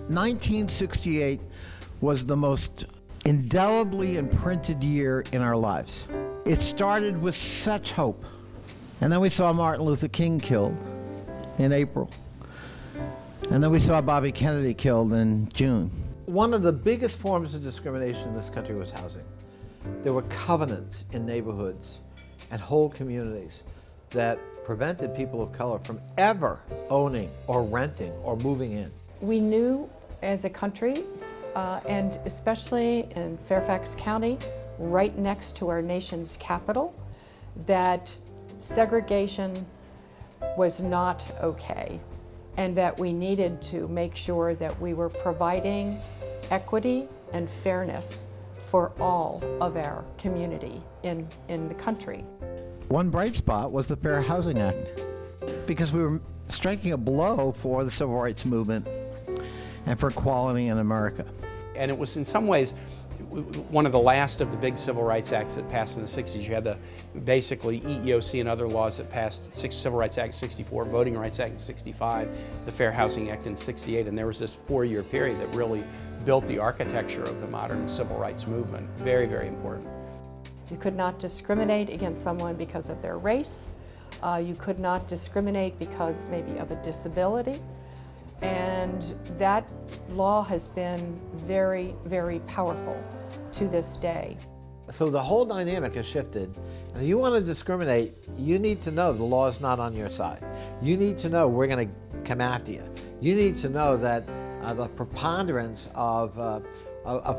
1968 was the most indelibly imprinted year in our lives. It started with such hope. And then we saw Martin Luther King killed in April. And then we saw Bobby Kennedy killed in June. One of the biggest forms of discrimination in this country was housing. There were covenants in neighborhoods and whole communities that prevented people of color from ever owning or renting or moving in. We knew as a country, and especially in Fairfax County, right next to our nation's capital, that segregation was not okay, and that we needed to make sure that we were providing equity and fairness for all of our community in the country. One bright spot was the Fair Housing Act, because we were striking a blow for the civil rights movement and for equality in America. And it was in some ways one of the last of the big civil rights acts that passed in the 60s. You had the basically EEOC and other laws that passed, Civil Rights Act 64, Voting Rights Act in 65, the Fair Housing Act in 68, and there was this 4-year period that really built the architecture of the modern civil rights movement. Very, very important. You could not discriminate against someone because of their race. You could not discriminate because maybe of a disability. And that law has been very, very powerful to this day. So the whole dynamic has shifted. And if you want to discriminate, you need to know the law is not on your side. You need to know we're going to come after you. You need to know that the preponderance of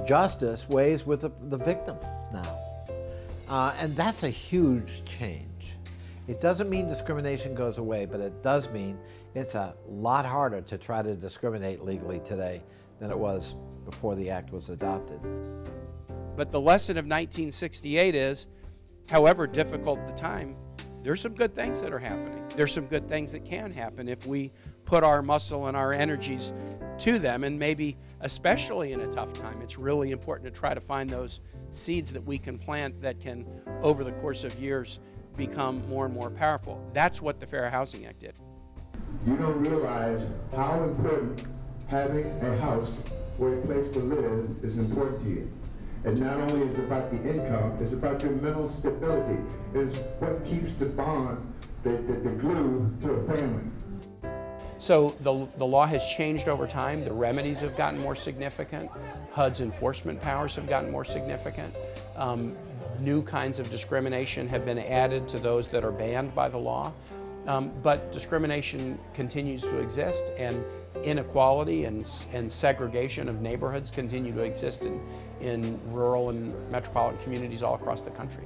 justice weighs with the victim now. And that's a huge change. It doesn't mean discrimination goes away, but it does mean it's a lot harder to try to discriminate legally today than it was before the act was adopted. But the lesson of 1968 is, however difficult the time, there's some good things that are happening. There's some good things that can happen if we put our muscle and our energies to them, and maybe especially in a tough time, it's really important to try to find those seeds that we can plant that can, over the course of years, become more and more powerful. That's what the Fair Housing Act did. You don't realize how important having a house or a place to live is important to you. And not only is it about the income, it's about your mental stability. It's what keeps the bond, the glue to a family. So the law has changed over time. The remedies have gotten more significant. HUD's enforcement powers have gotten more significant. New kinds of discrimination have been added to those that are banned by the law. But discrimination continues to exist, and inequality and segregation of neighborhoods continue to exist in rural and metropolitan communities all across the country.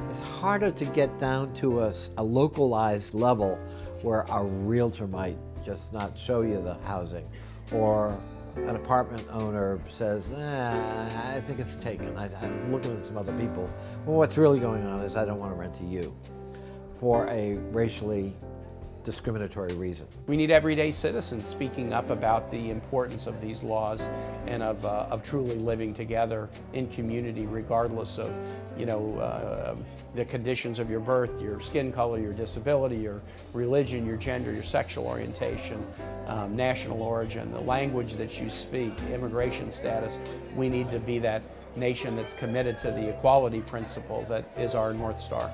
It's harder to get down to a localized level where a realtor might just not show you the housing, or an apartment owner says, I think it's taken. I'm looking at some other people. Well, what's really going on is I don't want to rent to you for a racially discriminatory reason. We need everyday citizens speaking up about the importance of these laws and of truly living together in community, regardless of, the conditions of your birth, your skin color, your disability, your religion, your gender, your sexual orientation, national origin, the language that you speak, immigration status. We need to be that nation that's committed to the equality principle that is our North Star.